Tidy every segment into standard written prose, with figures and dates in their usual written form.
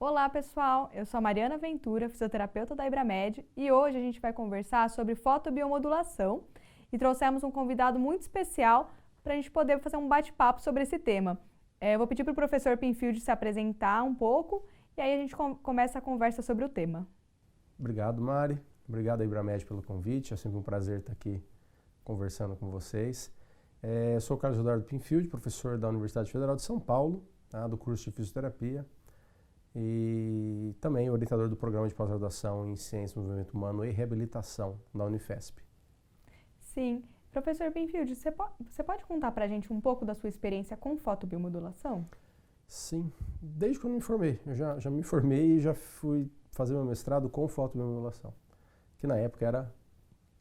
Olá pessoal, eu sou a Mariana Ventura, fisioterapeuta da Ibramed e hoje a gente vai conversar sobre fotobiomodulação e trouxemos um convidado muito especial para a gente poder fazer um bate-papo sobre esse tema. Eu vou pedir para o professor Pinfield se apresentar um pouco e aí a gente começa a conversa sobre o tema. Obrigado, Mari. Obrigado, Ibramed, pelo convite. É sempre um prazer estar aqui conversando com vocês. Eu sou o Carlos Eduardo Pinfield, professor da Universidade Federal de São Paulo, do curso de fisioterapia, e também orientador do programa de pós-graduação em Ciências do Movimento Humano e Reabilitação da Unifesp. Sim. Professor Pinfield, você pode contar para a gente um pouco da sua experiência com fotobiomodulação? Sim, desde quando me formei. Eu já me formei e já fui fazer meu mestrado com fotobiomodulação, que na época era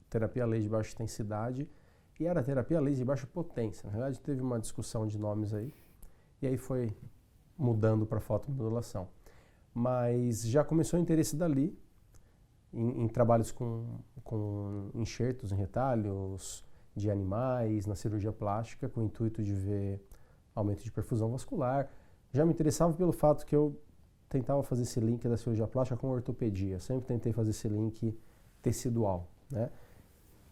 terapia laser de baixa intensidade e era terapia laser de baixa potência. Na verdade, teve uma discussão de nomes aí, e aí foi mudando para fotobiomodulação. Mas já começou o interesse dali em trabalhos com enxertos em retalhos de animais, na cirurgia plástica, com o intuito de ver aumento de perfusão vascular. Já me interessava pelo fato que eu tentava fazer esse link da cirurgia plástica com a ortopedia. Sempre tentei fazer esse link tecidual, né?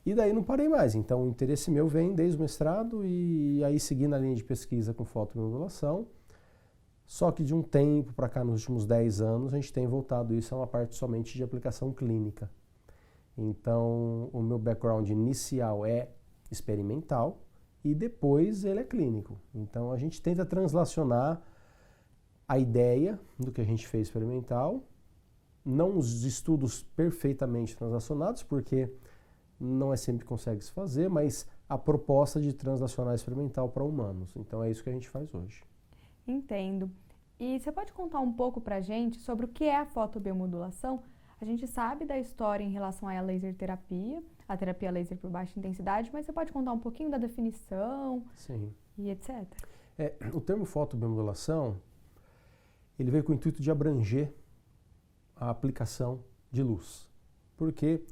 E daí não parei mais. Então o interesse meu vem desde o mestrado e aí segui na linha de pesquisa com fotobiomodulação. Só que de um tempo para cá, nos últimos 10 anos, a gente tem voltado isso a uma parte somente de aplicação clínica. Então, o meu background inicial é experimental e depois ele é clínico. Então, a gente tenta translacionar a ideia do que a gente fez experimental, não os estudos perfeitamente translacionados, porque não é sempre que consegue se fazer, mas a proposta de translacionar experimental para humanos. Então, é isso que a gente faz hoje. Entendo. E você pode contar um pouco pra gente sobre o que é a fotobiomodulação? A gente sabe da história em relação à laser terapia, a terapia laser por baixa intensidade, mas você pode contar um pouquinho da definição? Sim. E etc. O termo fotobiomodulação, ele veio com o intuito de abranger a aplicação de luz. Porque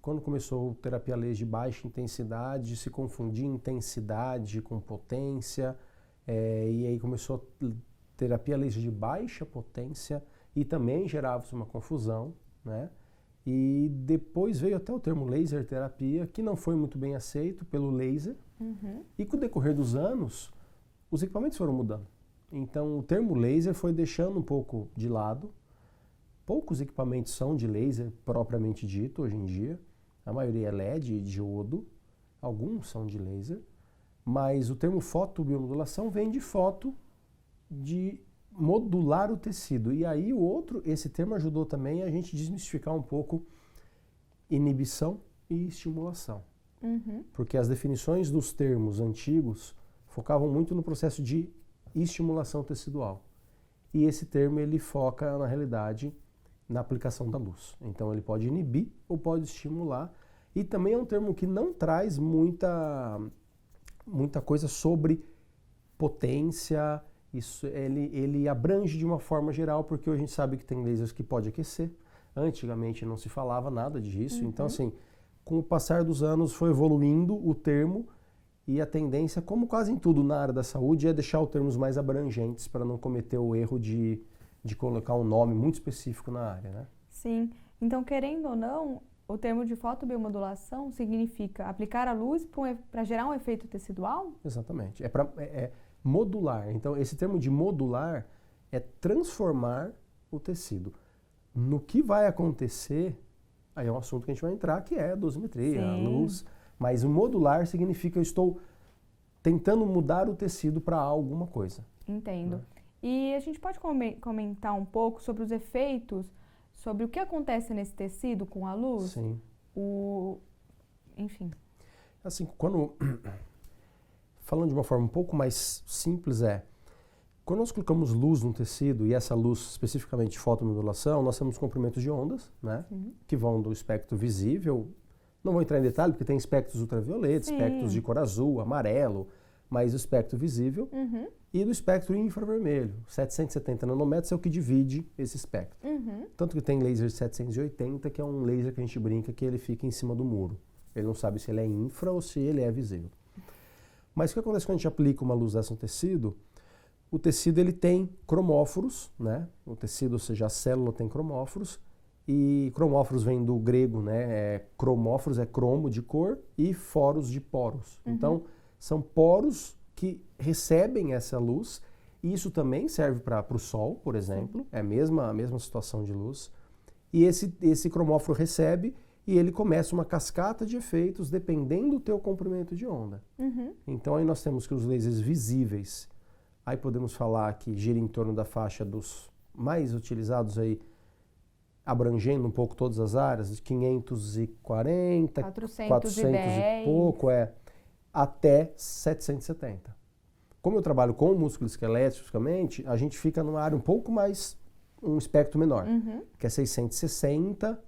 quando começou a terapia laser de baixa intensidade, se confundia intensidade com potência, e aí começou a terapia laser de baixa potência e também gerava-se uma confusão, né? E depois veio até o termo laser terapia, que não foi muito bem aceito pelo laser. E com o decorrer dos anos, os equipamentos foram mudando. Então o termo laser foi deixando um pouco de lado. Poucos equipamentos são de laser propriamente dito hoje em dia. A maioria é LED e diodo, alguns são de laser. Mas o termo fotobiomodulação vem de foto, de modular o tecido. E aí esse termo ajudou também a gente desmistificar um pouco inibição e estimulação. Porque as definições dos termos antigos focavam muito no processo de estimulação tecidual. E esse termo ele foca, na realidade, na aplicação da luz. Então ele pode inibir ou pode estimular. E também é um termo que não traz muita coisa sobre potência. Isso, ele abrange de uma forma geral, porque hoje a gente sabe que tem lasers que pode aquecer. Antigamente não se falava nada disso. Então, assim, com o passar dos anos foi evoluindo o termo e a tendência, como quase em tudo na área da saúde, é deixar os termos mais abrangentes para não cometer o erro de colocar um nome muito específico na área, né? Sim. Então, querendo ou não, o termo de fotobiomodulação significa aplicar a luz para gerar um efeito tecidual? Exatamente. É modular. Então, esse termo de modular é transformar o tecido. No que vai acontecer, aí é um assunto que a gente vai entrar, que é a dosimetria, a luz. Mas o modular significa eu estou tentando mudar o tecido para alguma coisa. Entendo. E a gente pode comentar um pouco sobre os efeitos, sobre o que acontece nesse tecido com a luz? Sim. Enfim. Assim, falando de uma forma um pouco mais simples, quando nós colocamos luz no tecido, e essa luz especificamente de fotomodulação, nós temos comprimentos de ondas, né? Que vão do espectro visível, não vou entrar em detalhe porque tem espectros ultravioletos, espectros de cor azul, amarelo, mas o espectro visível, e do espectro infravermelho. 770 nanômetros é o que divide esse espectro. Tanto que tem laser de 780, que é um laser que a gente brinca que ele fica em cima do muro. Ele não sabe se ele é infra ou se ele é visível. Mas o que acontece quando a gente aplica uma luz dessa no tecido? o tecido ele tem cromóforos, né? O tecido, ou seja, a célula tem cromóforos, e cromóforos vem do grego, né? Cromóforos é cromo de cor e foros de poros. Então, são poros que recebem essa luz, e isso também serve para o sol, por exemplo, é a mesma situação de luz. E esse cromóforo recebe e ele começa uma cascata de efeitos dependendo do teu comprimento de onda. Então aí nós temos que os lasers visíveis, aí podemos falar que gira em torno da faixa dos mais utilizados aí, abrangendo um pouco todas as áreas, de 540, 400 e pouco, até 770. Como eu trabalho com músculo esquelético, especificamente, a gente fica numa área um pouco mais, um espectro menor, que é 660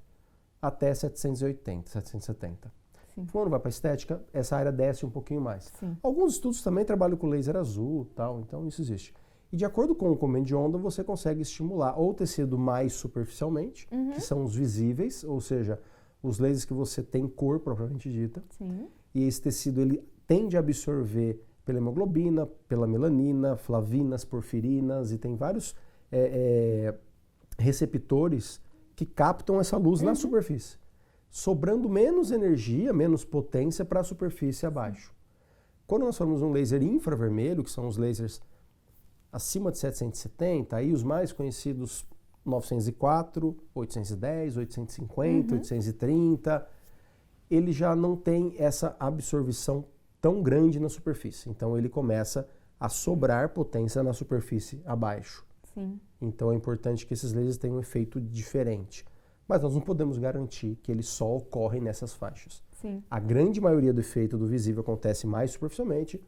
até 780, 770. Sim. Quando vai para estética, essa área desce um pouquinho mais. Sim. Alguns estudos também trabalham com laser azul, tal, então isso existe. E de acordo com o comprimento de onda, você consegue estimular ou o tecido mais superficialmente, que são os visíveis, ou seja, os lasers que você tem cor propriamente dita. Sim. E esse tecido ele tende a absorver pela hemoglobina, pela melanina, flavinas, porfirinas, e tem vários receptores que captam essa luz na superfície, sobrando menos energia, menos potência para a superfície abaixo. Quando nós falamos um laser infravermelho, que são os lasers acima de 770, aí os mais conhecidos 904, 810, 850, 830, ele já não tem essa absorção tão grande na superfície. Então ele começa a sobrar potência na superfície abaixo. Sim. Então é importante que esses lasers tenham um efeito diferente. Mas nós não podemos garantir que ele só ocorre nessas faixas. Sim. A grande maioria do efeito do visível acontece mais superficialmente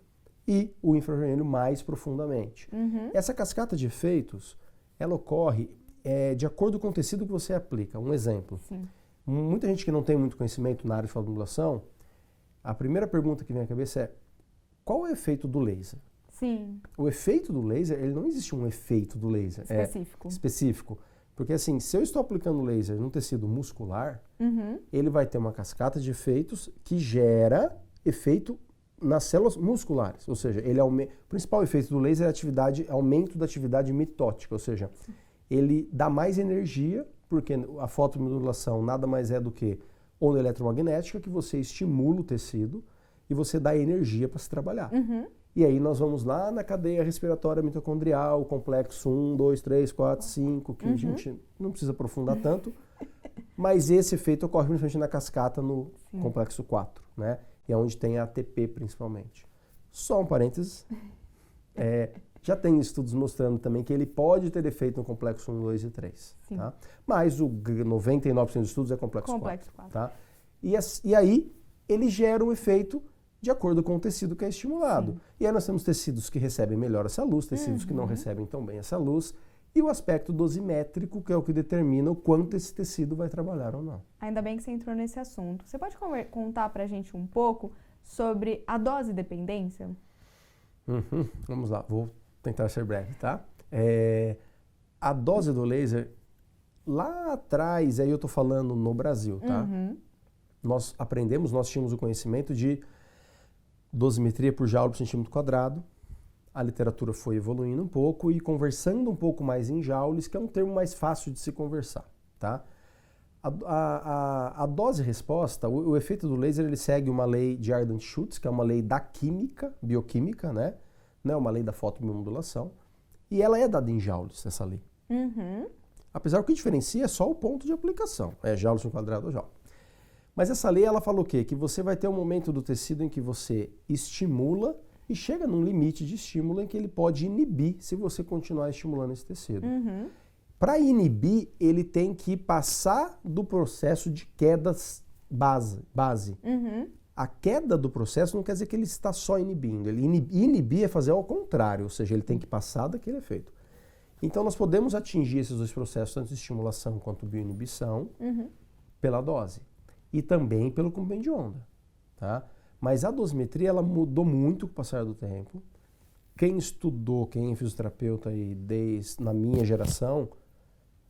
e o infravermelho mais profundamente. Essa cascata de efeitos, ela ocorre de acordo com o tecido que você aplica. Um exemplo. Sim. Muita gente que não tem muito conhecimento na área de fotomodulação, a primeira pergunta que vem à cabeça é: qual é o efeito do laser? Sim. O efeito do laser, ele não existe um efeito do laser específico. Porque assim, se eu estou aplicando laser num tecido muscular, ele vai ter uma cascata de efeitos que gera efeito nas células musculares. Ou seja, o principal efeito do laser é aumento da atividade mitótica, ou seja, ele dá mais energia, porque a fotomodulação nada mais é do que onda eletromagnética que você estimula o tecido e você dá energia para se trabalhar. E aí nós vamos lá na cadeia respiratória mitocondrial, o complexo 1, 2, 3, 4, 5, que a gente não precisa aprofundar tanto, mas esse efeito ocorre principalmente na cascata no complexo 4, né? E é onde tem a ATP principalmente. Só um parênteses, já tem estudos mostrando também que ele pode ter efeito no complexo 1, 2 e 3. Tá? Mas o 99% dos estudos é complexo 4. Tá? E aí ele gera um efeito de acordo com o tecido que é estimulado. E aí nós temos tecidos que recebem melhor essa luz, tecidos que não recebem tão bem essa luz, e o aspecto dosimétrico, que é o que determina o quanto esse tecido vai trabalhar ou não. Ainda bem que você entrou nesse assunto. Você pode contar pra gente um pouco sobre a dose dependência? Vamos lá, vou tentar ser breve, tá? A dose do laser, lá atrás, aí eu tô falando no Brasil, tá? Nós tínhamos o conhecimento de dosimetria por joule por centímetro quadrado. A literatura foi evoluindo um pouco e conversando um pouco mais em joules, que é um termo mais fácil de se conversar, tá? A dose-resposta, o efeito do laser, ele segue uma lei de Ardent-Schutz, que é uma lei da química, bioquímica, né? Não é uma lei da fotobiomodulação. E ela é dada em joules, essa lei. Apesar que o que diferencia é só o ponto de aplicação. Joules no quadrado ou joule. Mas essa lei, ela fala o quê? Que você vai ter um momento do tecido em que você estimula e chega num limite de estímulo em que ele pode inibir se você continuar estimulando esse tecido. Para inibir, ele tem que passar do processo de quedas base. A queda do processo não quer dizer que ele está só inibindo. Inibir é fazer ao contrário, ou seja, ele tem que passar daquele efeito. Então nós podemos atingir esses dois processos, tanto de estimulação quanto bioinibição, pela dose. E também pelo comprimento de onda. Tá? Mas a dosimetria, ela mudou muito com o passar do tempo. Quem estudou, quem é fisioterapeuta aí desde na minha geração,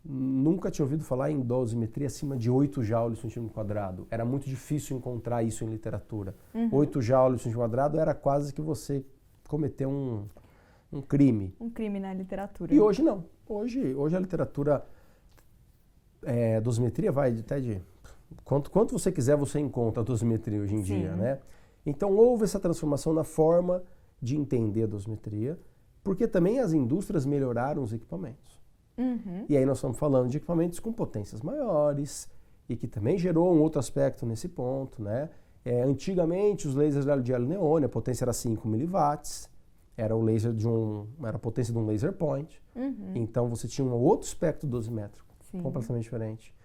nunca tinha ouvido falar em dosimetria acima de 8 joules por centímetro quadrado. Era muito difícil encontrar isso em literatura. 8 joules por centímetro quadrado era quase que você cometer um um crime. Um crime na literatura. E hoje não. Hoje a literatura dosimetria vai até de... Quanto você quiser, você encontra a dosimetria hoje em dia, né? Então houve essa transformação na forma de entender a dosimetria, porque também as indústrias melhoraram os equipamentos. E aí nós estamos falando de equipamentos com potências maiores e que também gerou um outro aspecto nesse ponto, né? Antigamente os lasers de hélio neônio, a potência era 5 miliwatts, era a potência de um laser point. Então você tinha um outro espectro dosimétrico, completamente diferente.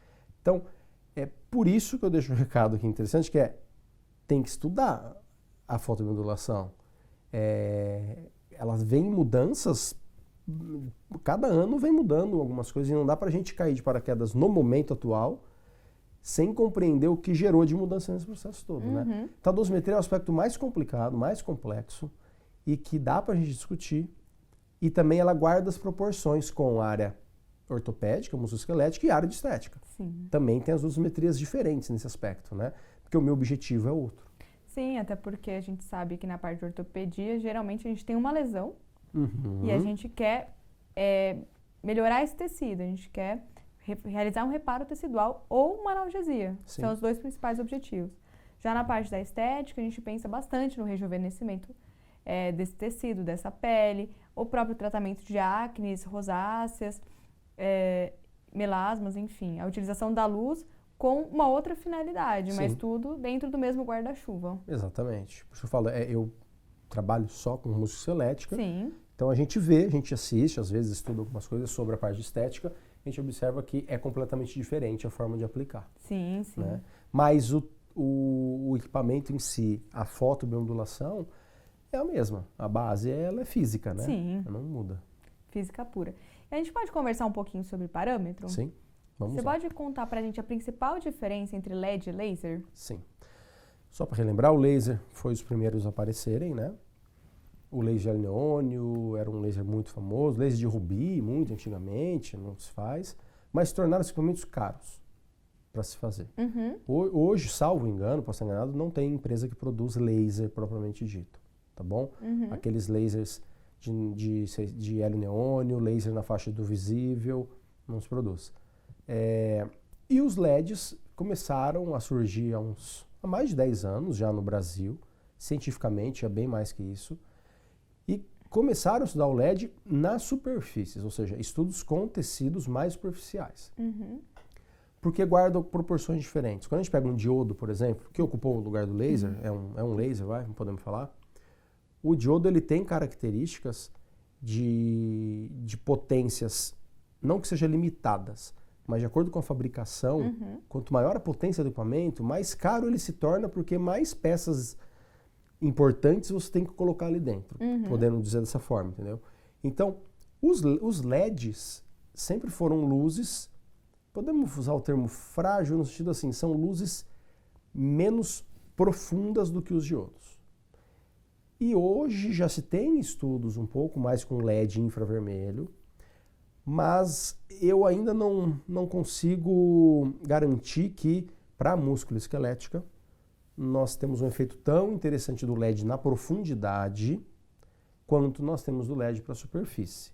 Então é por isso que eu deixo um recado aqui interessante, que tem que estudar a fotobiomodulação. Ela vem em mudanças, cada ano vem mudando algumas coisas e não dá pra gente cair de paraquedas no momento atual sem compreender o que gerou de mudança nesse processo todo, né? Então a dosimetria é o aspecto mais complicado, mais complexo e que dá pra gente discutir, e também ela guarda as proporções com a área ortopédica, musculoesquelética e a área de estética. Também tem as dosimetrias diferentes nesse aspecto, né? Porque o meu objetivo é outro. Sim, até porque a gente sabe que na parte de ortopedia, geralmente a gente tem uma lesão e a gente quer melhorar esse tecido, a gente quer realizar um reparo tecidual ou uma analgesia. São os dois principais objetivos. Já na parte da estética, a gente pensa bastante no rejuvenescimento desse tecido, dessa pele, o próprio tratamento de acnes, rosáceas, melasmas, enfim, a utilização da luz com uma outra finalidade, mas tudo dentro do mesmo guarda-chuva. Exatamente. Por isso eu falo, eu trabalho só com musculoesquelética. Então a gente vê, a gente assiste, às vezes estuda algumas coisas sobre a parte de estética, a gente observa que é completamente diferente a forma de aplicar. Né? Mas o equipamento em si, a fotobiomodulação, é a mesma. A base ela é física, né? Ela não muda. Física pura. E a gente pode conversar um pouquinho sobre parâmetro? Sim. Você pode contar pra gente a principal diferença entre LED e laser? Sim. Só para relembrar, o laser foi os primeiros a aparecerem, né? O laser de hélio neônio era um laser muito famoso, laser de rubi, muito antigamente, não se faz, mas tornaram-se equipamentos caros para se fazer. Hoje, salvo engano, posso estar enganado, não tem empresa que produz laser propriamente dito, tá bom? Aqueles lasers de hélio neônio, laser na faixa do visível, não se produz. E os LEDs começaram a surgir há mais de 10 anos já no Brasil, cientificamente é bem mais que isso, e começaram a estudar o LED nas superfícies, ou seja, estudos com tecidos mais superficiais. Porque guardam proporções diferentes. Quando a gente pega um diodo, por exemplo, que ocupou o lugar do laser, é um laser, podemos falar, o diodo ele tem características de potências, não que sejam limitadas, mas de acordo com a fabricação, quanto maior a potência do equipamento, mais caro ele se torna, porque mais peças importantes você tem que colocar ali dentro, podendo dizer dessa forma, entendeu? Então, os LEDs sempre foram luzes, podemos usar o termo frágil no sentido assim, são luzes menos profundas do que os diodos. E hoje já se tem estudos um pouco mais com LED infravermelho, mas eu ainda não consigo garantir que, para a musculoesquelética, nós temos um efeito tão interessante do LED na profundidade quanto nós temos do LED para a superfície.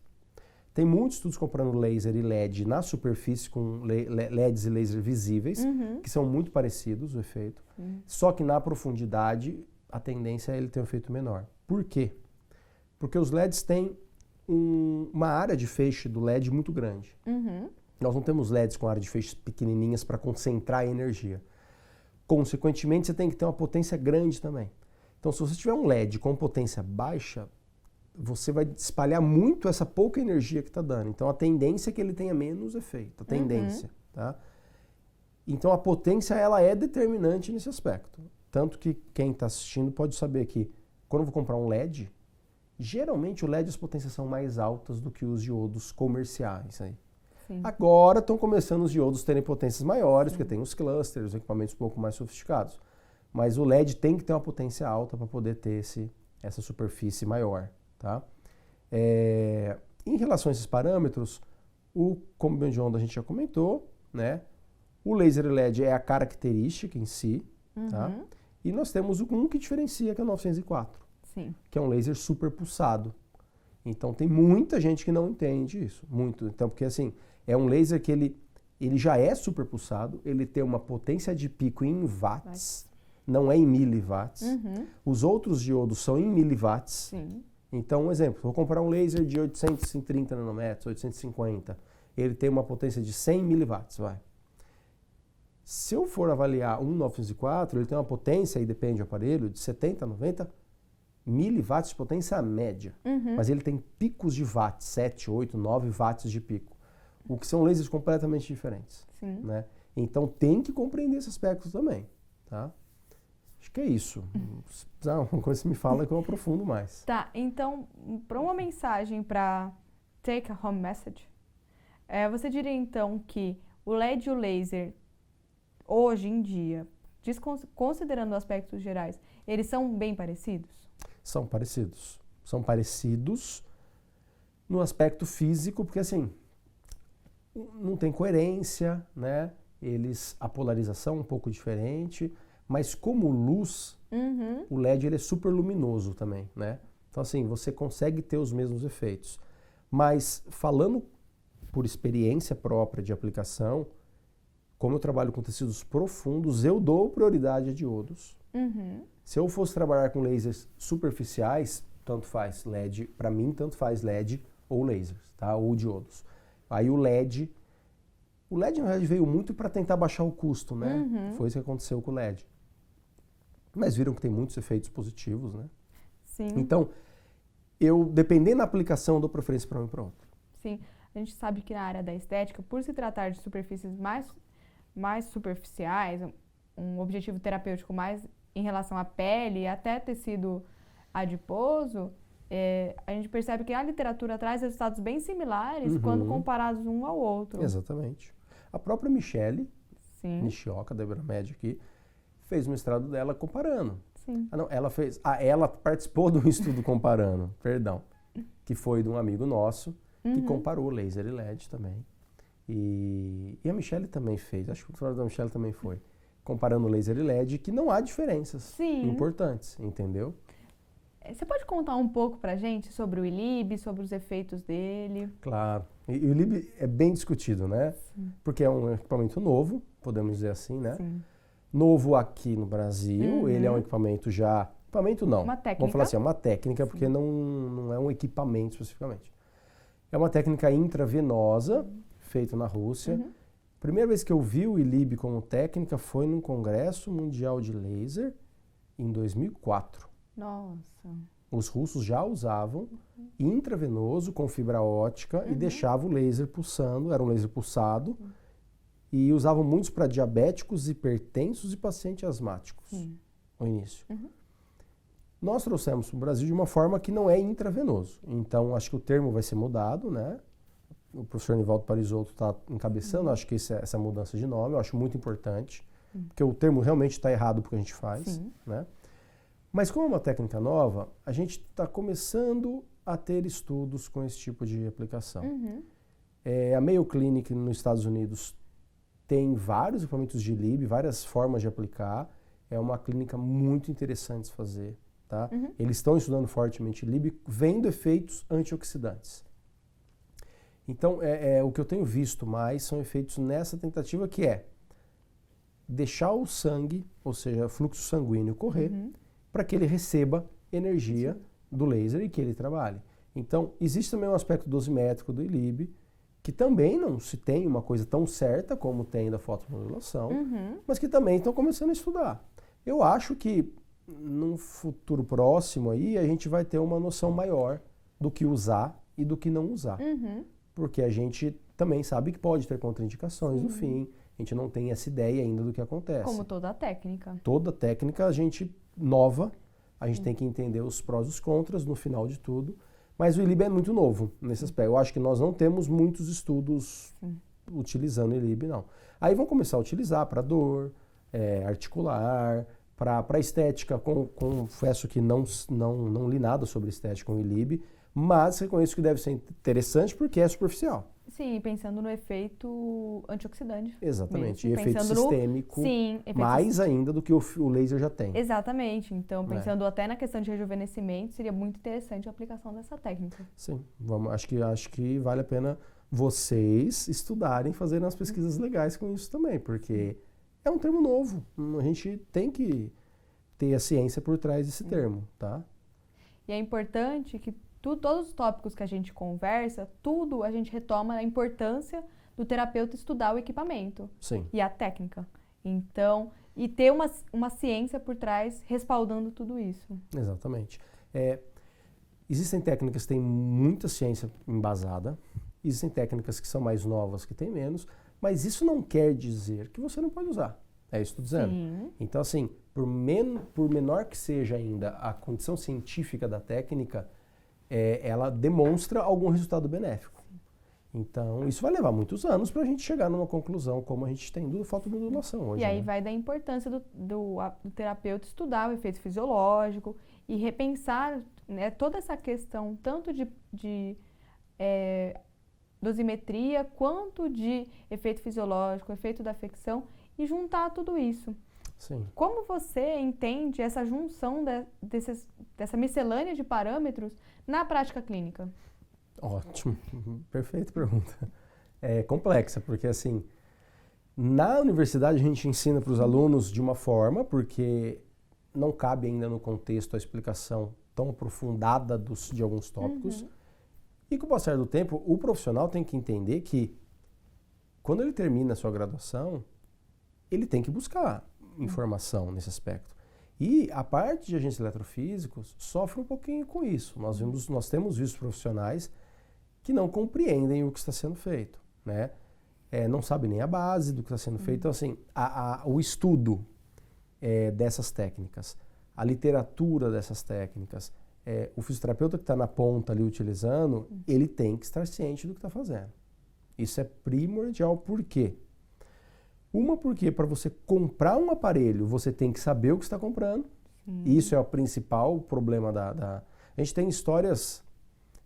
Tem muitos estudos comparando laser e LED na superfície com LEDs e laser visíveis, que são muito parecidos o efeito, só que na profundidade a tendência é ele ter um efeito menor. Por quê? Porque os LEDs têm uma área de feixe do LED muito grande. Nós não temos LEDs com área de feixe pequenininhas para concentrar a energia. Consequentemente, você tem que ter uma potência grande também. Então, se você tiver um LED com potência baixa, você vai espalhar muito essa pouca energia que está dando. Então, a tendência é que ele tenha menos efeito. A tendência, tá? Então, a potência ela é determinante nesse aspecto. Tanto que quem está assistindo pode saber que, quando eu vou comprar um LED, geralmente o LED as potências são mais altas do que os diodos comerciais. Aí. Agora estão começando os diodos terem potências maiores, porque tem os clusters, os equipamentos um pouco mais sofisticados. Mas o LED tem que ter uma potência alta para poder ter essa superfície maior. Tá? Em relação a esses parâmetros, o combustível de onda a gente já comentou, né? O laser LED é a característica em si, tá? E nós temos um que diferencia, que é o 904, que é um laser super pulsado. Então tem muita gente que não entende isso, muito. Então, porque assim, é um laser que ele já é super pulsado, ele tem uma potência de pico em watts, não é em miliwatts. Os outros diodos são em miliwatts. Sim. Então, um exemplo, vou comprar um laser de 830 nanômetros, 850. Ele tem uma potência de 100 miliwatts, vai. Se eu for avaliar um 904, ele tem uma potência, aí depende do aparelho, de 70 a 90 miliwatts de potência média. Mas ele tem picos de watts, 7, 8, 9 watts de pico. O que são lasers completamente diferentes. Sim. Né? Então tem que compreender esse aspecto também. Tá? Acho que é isso. Se precisar alguma coisa que me fala que eu aprofundo mais. Tá, então, para uma mensagem para take a home message, você diria então que o LED e o laser, hoje em dia, considerando aspectos gerais, eles são bem parecidos? São parecidos. São parecidos no aspecto físico, porque assim, não tem coerência, né? A polarização é um pouco diferente, mas como luz, o LED ele é super luminoso também, né? Então assim, você consegue ter os mesmos efeitos. Mas falando por experiência própria de aplicação, como eu trabalho com tecidos profundos, eu dou prioridade a diodos. Se eu fosse trabalhar com lasers superficiais, tanto faz LED, para mim tanto faz LED ou lasers, tá? Ou diodos. Aí o LED na verdade veio muito para tentar baixar o custo, né? Foi isso que aconteceu com o LED. Mas viram que tem muitos efeitos positivos, né? Sim. Então, dependendo da aplicação, eu dou preferência para um e para outro. Sim. A gente sabe que na área da estética, por se tratar de superfícies mais superficiais, um objetivo terapêutico mais em relação à pele e até tecido adiposo, a gente percebe que a literatura traz resultados bem similares quando comparados um ao outro. Exatamente. A própria Michele Nishioka, da Ibramed aqui, fez o mestrado dela comparando. Sim. Ela participou de um estudo comparando, perdão, que foi de um amigo nosso, que comparou laser e LED também. E a Michele também fez, acho que o mestrado da Michele também foi, comparando laser e LED, que não há diferenças importantes, entendeu? Você pode contar um pouco pra gente sobre o ILIB, sobre os efeitos dele? Claro. E o ILIB é bem discutido, né? Sim. Porque é um equipamento novo, podemos dizer assim, né? Sim. Novo aqui no Brasil, ele é um equipamento já... Equipamento não. Uma técnica. Vamos falar assim, é uma técnica, porque não é um equipamento especificamente. É uma técnica intravenosa, feita na Rússia. Primeira vez que eu vi o ILIB como técnica foi num Congresso Mundial de Laser, em 2004. Nossa. Os russos já usavam intravenoso com fibra ótica e deixavam o laser pulsando, era um laser pulsado, e usavam muitos para diabéticos, hipertensos e pacientes asmáticos, no início. Nós trouxemos para o Brasil de uma forma que não é intravenoso. Então, acho que o termo vai ser mudado, né? O professor Nivaldo Parisotto está encabeçando, acho que essa mudança de nome, eu acho muito importante, porque o termo realmente está errado porque a gente faz, né? Mas como é uma técnica nova, a gente está começando a ter estudos com esse tipo de aplicação. A Mayo Clinic nos Estados Unidos tem vários equipamentos de ILIB, várias formas de aplicar. É uma clínica muito interessante de se fazer. Tá? Eles estão estudando fortemente ILIB, vendo efeitos antioxidantes. Então, o que eu tenho visto mais são efeitos nessa tentativa, que é deixar o sangue, ou seja, fluxo sanguíneo correr, para que ele receba energia do laser e que ele trabalhe. Então, existe também um aspecto dosimétrico do ILIB, que também não se tem uma coisa tão certa como tem da fotomodulação, mas que também estão começando a estudar. Eu acho que num futuro próximo aí a gente vai ter uma noção maior do que usar e do que não usar. Porque a gente também sabe que pode ter contraindicações no fim, a gente não tem essa ideia ainda do que acontece. Como toda a técnica. Toda técnica, a gente nova, a gente tem que entender os prós e os contras no final de tudo, mas o ILIB é muito novo nesse aspecto. Eu acho que nós não temos muitos estudos utilizando o ILIB, não. Aí vão começar a utilizar para dor, articular, para estética. Confesso que não li nada sobre estética com o ILIB, mas reconheço que deve ser interessante porque é superficial. Sim, pensando no efeito antioxidante. Exatamente. Mesmo. E efeito Pensando sistêmico, sim, efeito mais ainda do que o laser já tem. Exatamente. Então, Né? pensando até na questão de rejuvenescimento, seria muito interessante a aplicação dessa técnica. Sim, acho que vale a pena vocês estudarem, fazerem as pesquisas legais com isso também, porque é um termo novo. A gente tem que ter a ciência por trás desse termo, tá? E é importante que todos os tópicos que a gente conversa, tudo a gente retoma a importância do terapeuta estudar o equipamento. Sim. E a técnica. Então, e ter uma ciência por trás respaldando tudo isso. Exatamente. Existem técnicas que têm muita ciência embasada, existem técnicas que são mais novas, que têm menos, mas isso não quer dizer que você não pode usar. É isso que eu estou dizendo. Sim. Então, assim, por menor que seja ainda a condição científica da técnica, ela demonstra algum resultado benéfico. Então, isso vai levar muitos anos para a gente chegar numa conclusão como a gente tem do fotomodulação hoje. E aí né? vai da importância do terapeuta estudar o efeito fisiológico e repensar, né, toda essa questão tanto de dosimetria quanto de efeito fisiológico, efeito da afecção e juntar tudo isso. Sim. Como você entende essa junção dessa miscelânea de parâmetros na prática clínica? Ótimo, perfeita pergunta. É complexa, porque assim, na universidade a gente ensina para os alunos de uma forma, porque não cabe ainda no contexto a explicação tão aprofundada de alguns tópicos. E com o passar do tempo, o profissional tem que entender que quando ele termina a sua graduação, ele tem que buscar informação nesse aspecto. E a parte de agentes eletrofísicos sofre um pouquinho com isso. Nós temos visto profissionais que não compreendem o que está sendo feito, né? Não sabem nem a base do que está sendo feito. Então, assim, o estudo dessas técnicas, a literatura dessas técnicas, o fisioterapeuta que está na ponta ali utilizando, ele tem que estar ciente do que está fazendo. Isso é primordial. Por quê? Porque para você comprar um aparelho, você tem que saber o que está comprando. Isso é o principal problema A gente tem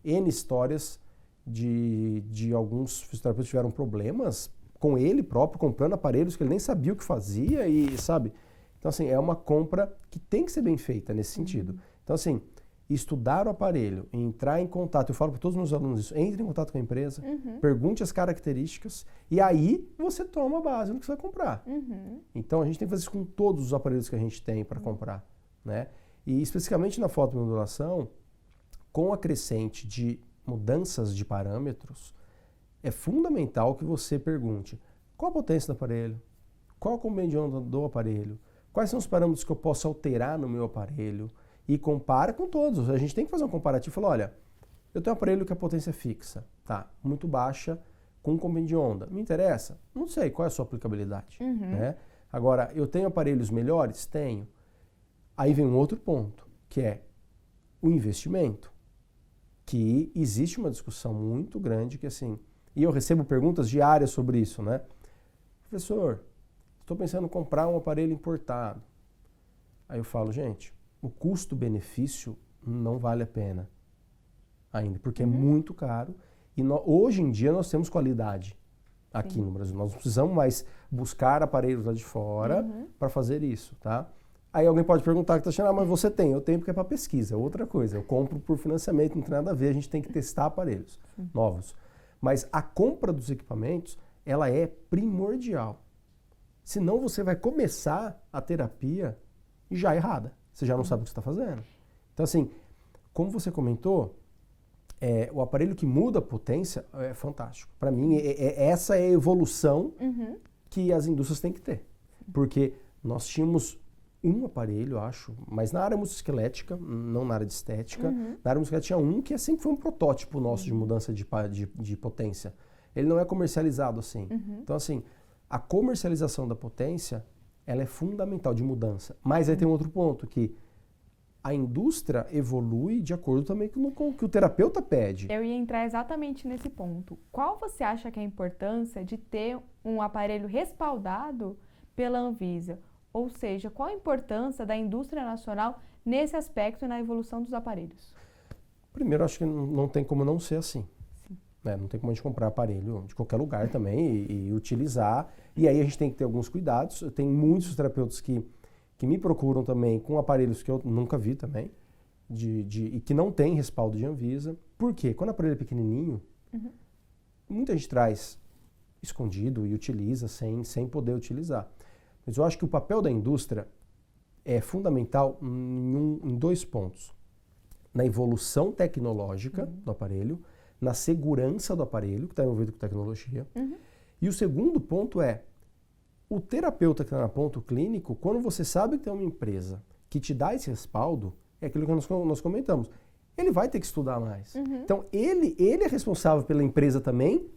N histórias de alguns fisioterapeutas que tiveram problemas com ele próprio, comprando aparelhos que ele nem sabia o que fazia e, sabe? Então, assim, é uma compra que tem que ser bem feita nesse sentido. Então, assim, estudar o aparelho, entrar em contato, eu falo para todos os meus alunos isso, entre em contato com a empresa, pergunte as características e aí você toma a base no que você vai comprar. Então, a gente tem que fazer isso com todos os aparelhos que a gente tem para comprar, né? E especificamente na fotomodulação, com a crescente de mudanças de parâmetros, é fundamental que você pergunte qual a potência do aparelho, qual a comprimento de onda do aparelho, quais são os parâmetros que eu posso alterar no meu aparelho e compara com todos. A gente tem que fazer um comparativo e falar, olha, eu tenho um aparelho que a potência é fixa, tá, muito baixa, com comprimento de onda. Me interessa? Não sei, qual é a sua aplicabilidade? Né? Agora, eu tenho aparelhos melhores? Tenho. Aí vem um outro ponto, que é o investimento. Que existe uma discussão muito grande que assim, e eu recebo perguntas diárias sobre isso, né? Professor, estou pensando em comprar um aparelho importado. Aí eu falo, gente, o custo-benefício não vale a pena ainda, porque é muito caro e hoje em dia nós temos qualidade aqui no Brasil. Nós não precisamos mais buscar aparelhos lá de fora para fazer isso, tá? Aí alguém pode perguntar que está achando, mas você tem? Eu tenho porque é para pesquisa, é outra coisa. Eu compro por financiamento, não tem nada a ver, a gente tem que testar aparelhos novos. Mas a compra dos equipamentos, ela é primordial. Senão você vai começar a terapia já errada. Você já não sabe o que você está fazendo. Então assim, como você comentou, o aparelho que muda a potência é fantástico. Para mim, essa é a evolução que as indústrias têm que ter. Porque nós tínhamos um aparelho, acho, mas na área musculoesquelética, não na área de estética. Na área musculoesquelética tinha um que sempre foi um protótipo nosso de mudança de potência. Ele não é comercializado assim. Então, assim, a comercialização da potência, ela é fundamental de mudança. Mas aí tem um outro ponto, que a indústria evolui de acordo também com o que o terapeuta pede. Eu ia entrar exatamente nesse ponto. Qual você acha que é a importância de ter um aparelho respaldado pela Anvisa? Ou seja, qual a importância da indústria nacional nesse aspecto e na evolução dos aparelhos? Primeiro, acho que não tem como não ser assim. né? Não tem como a gente comprar aparelho de qualquer lugar também e utilizar. E aí a gente tem que ter alguns cuidados. Eu tenho muitos terapeutas que me procuram também com aparelhos que eu nunca vi também, e que não tem respaldo de Anvisa. Por quê? Quando o aparelho é pequenininho, muita gente traz escondido e utiliza sem poder utilizar. Mas eu acho que o papel da indústria é fundamental em 2 pontos. Na evolução tecnológica do aparelho, na segurança do aparelho, que está envolvido com tecnologia. E o segundo ponto é, o terapeuta que está na ponto clínico, quando você sabe que tem uma empresa que te dá esse respaldo, é aquilo que nós comentamos, ele vai ter que estudar mais. Então, ele é responsável pela empresa também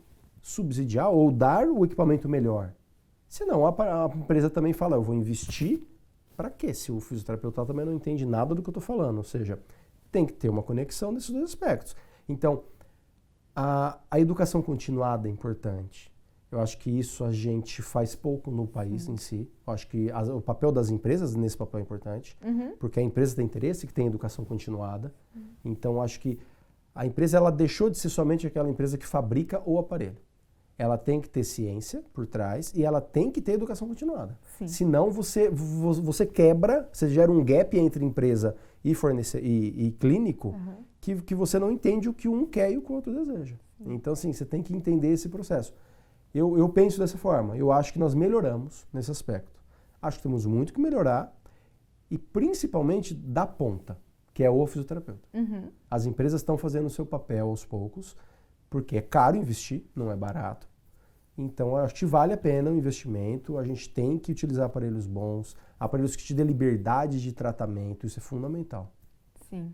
subsidiar ou dar o equipamento melhor. Senão, a empresa também fala, eu vou investir para quê? Se o fisioterapeuta também não entende nada do que eu estou falando. Ou seja, tem que ter uma conexão desses 2 aspectos. Então, a educação continuada é importante. Eu acho que isso a gente faz pouco no país em si. Eu acho que o papel das empresas nesse papel é importante, porque a empresa tem interesse que tenha educação continuada. Então, eu acho que a empresa ela deixou de ser somente aquela empresa que fabrica o aparelho. Ela tem que ter ciência por trás e ela tem que ter educação continuada. Sim. Senão você quebra, você gera um gap entre empresa e clínico que você não entende o que um quer e o que o outro deseja. Então, assim, você tem que entender esse processo. Eu penso dessa forma. Eu acho que nós melhoramos nesse aspecto. Acho que temos muito que melhorar e principalmente da ponta, que é o fisioterapeuta. As empresas estão fazendo o seu papel aos poucos, porque é caro investir, não é barato. Então, acho que vale a pena o investimento, a gente tem que utilizar aparelhos bons, aparelhos que te dê liberdade de tratamento, isso é fundamental. Sim.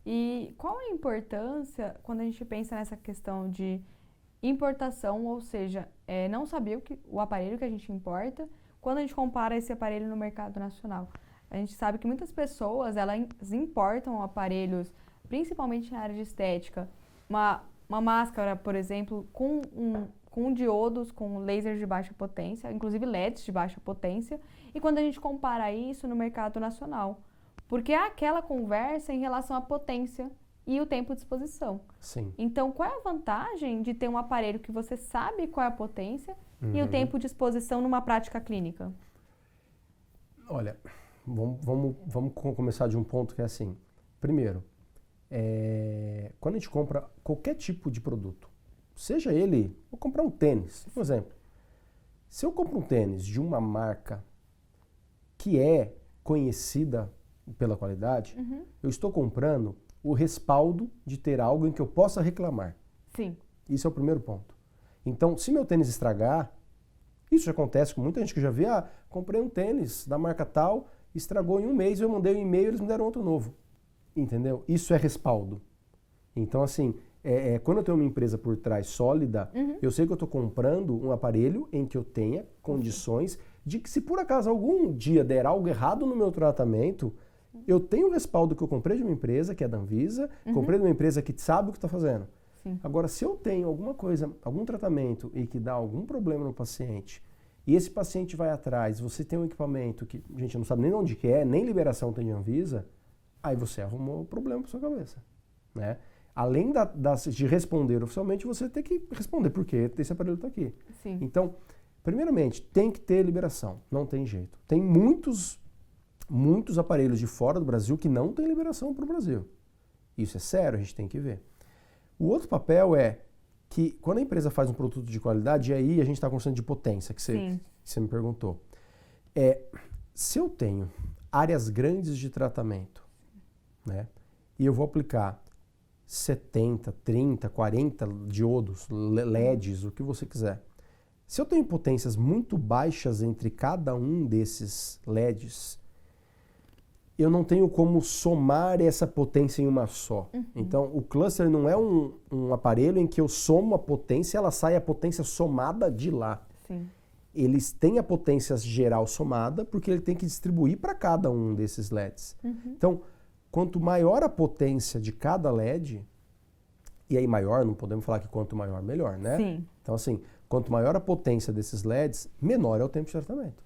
E qual a importância quando a gente pensa nessa questão de importação, ou seja, não saber o aparelho que a gente importa, quando a gente compara esse aparelho no mercado nacional? A gente sabe que muitas pessoas, elas importam aparelhos, principalmente na área de estética, uma máscara, por exemplo, com diodos, com lasers de baixa potência, inclusive LEDs de baixa potência, e quando a gente compara isso no mercado nacional, porque há aquela conversa em relação à potência e o tempo de exposição. Sim. Então, qual é a vantagem de ter um aparelho que você sabe qual é a potência e o tempo de exposição numa prática clínica? Olha, vamos começar de um ponto que é assim. Primeiro, quando a gente compra qualquer tipo de produto, seja ele, vou comprar um tênis, por exemplo. Se eu compro um tênis de uma marca que é conhecida pela qualidade, eu estou comprando o respaldo de ter algo em que eu possa reclamar. Sim. Isso é o primeiro ponto. Então, se meu tênis estragar, isso já acontece com muita gente que já vê, comprei um tênis da marca tal, estragou em um mês, eu mandei um e-mail, eles me deram outro novo. Entendeu? Isso é respaldo. Então, assim, quando eu tenho uma empresa por trás sólida, eu sei que eu estou comprando um aparelho em que eu tenha condições de que se por acaso algum dia der algo errado no meu tratamento, eu tenho o respaldo que eu comprei de uma empresa, que é da Anvisa, comprei de uma empresa que sabe o que está fazendo. Sim. Agora, se eu tenho alguma coisa, algum tratamento e que dá algum problema no paciente, e esse paciente vai atrás, você tem um equipamento que a gente não sabe nem onde que é, nem liberação tem de Anvisa, aí você arrumou o problema para sua cabeça, né? Além de responder oficialmente, você tem que responder porque esse aparelho está aqui. Sim. Então, primeiramente, tem que ter liberação, não tem jeito. Tem muitos aparelhos de fora do Brasil que não tem liberação para o Brasil. Isso é sério, a gente tem que ver. O outro papel é que quando a empresa faz um produto de qualidade, e aí a gente está conversando de potência, que você me perguntou. Se eu tenho áreas grandes de tratamento, né, e eu vou aplicar 70, 30, 40 diodos, LEDs, o que você quiser. Se eu tenho potências muito baixas entre cada um desses LEDs, eu não tenho como somar essa potência em uma só. Então, o cluster não é um aparelho em que eu somo a potência e ela sai a potência somada de lá. Sim. Eles têm a potência geral somada porque ele tem que distribuir para cada um desses LEDs. Então, quanto maior a potência de cada LED, e aí maior, não podemos falar que quanto maior, melhor, né? Sim. Então, assim, quanto maior a potência desses LEDs, menor é o tempo de tratamento.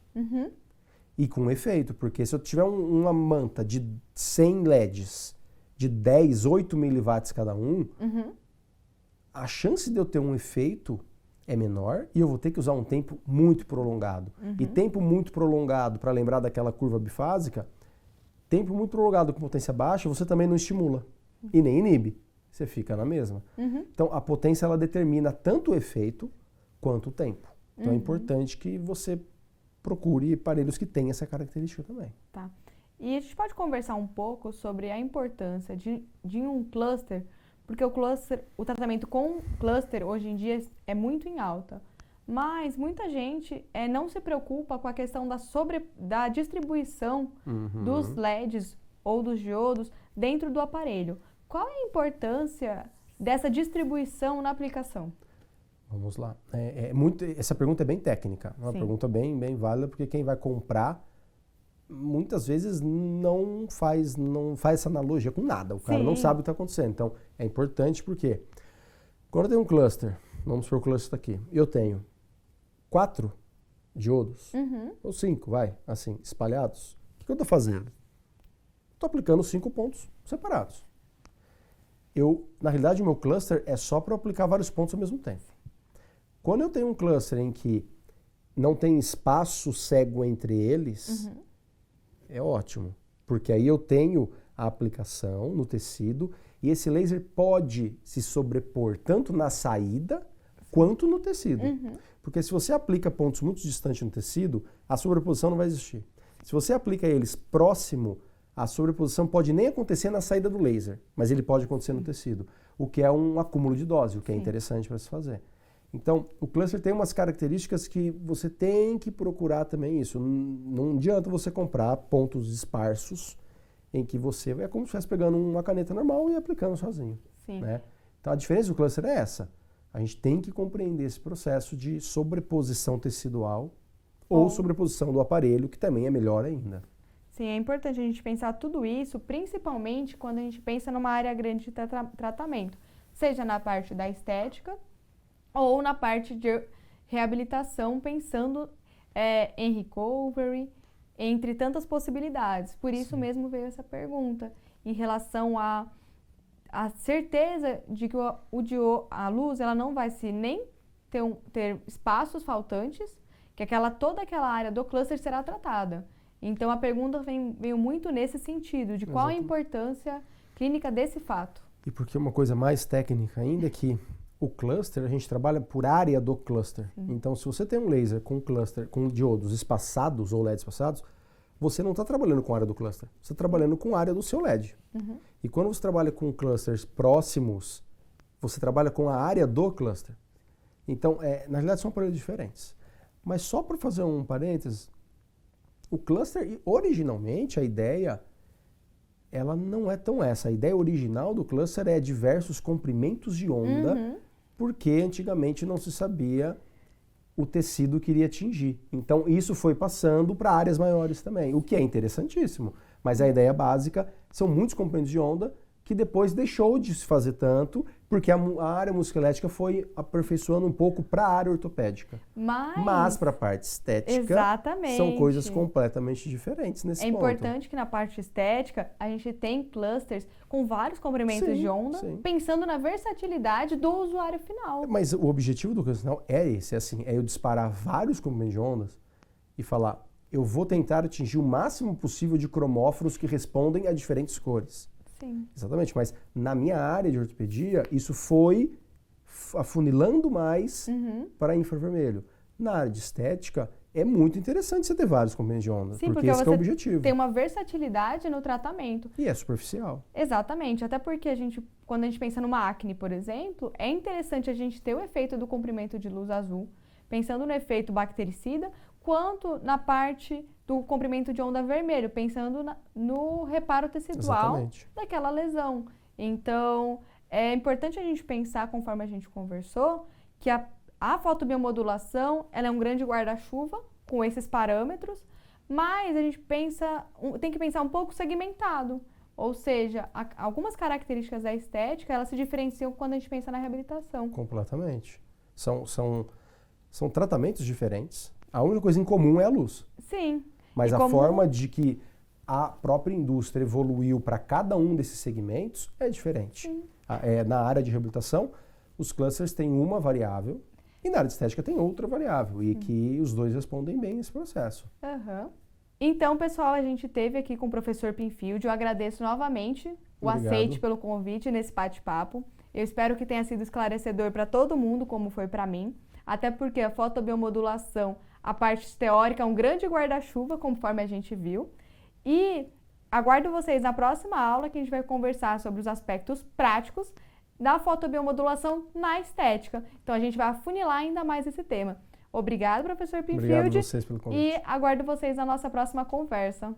E com efeito, porque se eu tiver uma manta de 100 LEDs, de 10, 8 miliwatts cada um, a chance de eu ter um efeito é menor e eu vou ter que usar um tempo muito prolongado. E tempo muito prolongado, para lembrar daquela curva bifásica, tempo muito prolongado com potência baixa, você também não estimula e nem inibe. Você fica na mesma. Então, a potência ela determina tanto o efeito quanto o tempo. Então, é importante que você procure aparelhos que tenham essa característica também. Tá. E a gente pode conversar um pouco sobre a importância de um cluster, porque o tratamento com cluster hoje em dia é muito em alta. Mas muita gente não se preocupa com a questão da distribuição dos LEDs ou dos diodos dentro do aparelho. Qual é a importância dessa distribuição na aplicação? Vamos lá. Essa pergunta é bem técnica, uma pergunta bem válida, porque quem vai comprar muitas vezes não faz essa analogia com nada. O cara não sabe o que está acontecendo. Então, é importante porque quando eu tenho um cluster, vamos supor o cluster aqui, eu tenho 4 diodos, ou 5, assim, espalhados. O que eu estou fazendo? Estou aplicando 5 pontos separados. Na realidade, o meu cluster é só para aplicar vários pontos ao mesmo tempo. Quando eu tenho um cluster em que não tem espaço cego entre eles, é ótimo, porque aí eu tenho a aplicação no tecido e esse laser pode se sobrepor tanto na saída quanto no tecido. Porque se você aplica pontos muito distantes no tecido, a sobreposição não vai existir. Se você aplica eles próximo, a sobreposição pode nem acontecer na saída do laser, mas ele pode acontecer no tecido, o que é um acúmulo de dose, o que é interessante para se fazer. Então, o cluster tem umas características que você tem que procurar também isso. Não adianta você comprar pontos esparsos em que você é como se estivesse pegando uma caneta normal e aplicando sozinho. Né? Então, a diferença do cluster é essa. A gente tem que compreender esse processo de sobreposição tecidual ou sobreposição do aparelho, que também é melhor ainda. Sim, é importante a gente pensar tudo isso, principalmente quando a gente pensa numa área grande de tratamento, seja na parte da estética ou na parte de reabilitação, pensando em recovery, entre tantas possibilidades. Por isso mesmo veio essa pergunta, em relação à certeza de que a luz ela não vai se nem ter espaços faltantes, que toda aquela área do cluster será tratada. Então, a pergunta veio muito nesse sentido, de qual a importância clínica desse fato. E porque uma coisa mais técnica ainda é que o cluster, a gente trabalha por área do cluster. Então, se você tem um laser com cluster, com diodos espaçados ou LEDs espaçados, você não está trabalhando com a área do cluster, você está trabalhando com a área do seu LED. E quando você trabalha com clusters próximos, você trabalha com a área do cluster. Então, na realidade, são aparelhos diferentes. Mas só para fazer um parênteses, o cluster, originalmente, a ideia, ela não é tão essa. A ideia original do cluster é diversos comprimentos de onda, porque antigamente não se sabia o tecido que iria atingir. Então, isso foi passando para áreas maiores também, o que é interessantíssimo. Mas a ideia básica são muitos comprimentos de onda que depois deixou de se fazer tanto, porque a área musculoesquelética foi aperfeiçoando um pouco para a área ortopédica. Mas para a parte estética, são coisas completamente diferentes nesse ponto. É importante que na parte estética, a gente tem clusters com vários comprimentos de onda, pensando na versatilidade do usuário final. Mas o objetivo do cluster é esse, é eu disparar vários comprimentos de ondas e falar, eu vou tentar atingir o máximo possível de cromóforos que respondem a diferentes cores. Sim. Exatamente, mas na minha área de ortopedia, isso foi afunilando mais para infravermelho. Na área de estética, é muito interessante você ter vários comprimentos de onda, porque esse é o objetivo. Tem uma versatilidade no tratamento. E é superficial. Exatamente, até porque quando a gente pensa numa acne, por exemplo, é interessante a gente ter o efeito do comprimento de luz azul, pensando no efeito bactericida, quanto na parte do comprimento de onda vermelho, pensando no reparo tecidual daquela lesão. Então, é importante a gente pensar, conforme a gente conversou, que a fotobiomodulação ela é um grande guarda-chuva com esses parâmetros, mas a gente tem que pensar um pouco segmentado. Ou seja, algumas características da estética, elas se diferenciam quando a gente pensa na reabilitação. Completamente. São tratamentos diferentes. A única coisa em comum é a luz. Sim. Mas a forma de que a própria indústria evoluiu para cada um desses segmentos é diferente. Na área de reabilitação, os clusters têm uma variável e na área de estética tem outra variável e que os dois respondem bem esse processo. Uhum. Então, pessoal, a gente esteve aqui com o professor Pinfield. Eu agradeço novamente o aceite pelo convite nesse bate-papo. Eu espero que tenha sido esclarecedor para todo mundo, como foi para mim. Até porque a fotobiomodulação, a parte teórica, é um grande guarda-chuva, conforme a gente viu. E aguardo vocês na próxima aula, que a gente vai conversar sobre os aspectos práticos da fotobiomodulação na estética. Então, a gente vai afunilar ainda mais esse tema. Obrigado, professor Pinfield. Obrigado a vocês pelo convite. E aguardo vocês na nossa próxima conversa.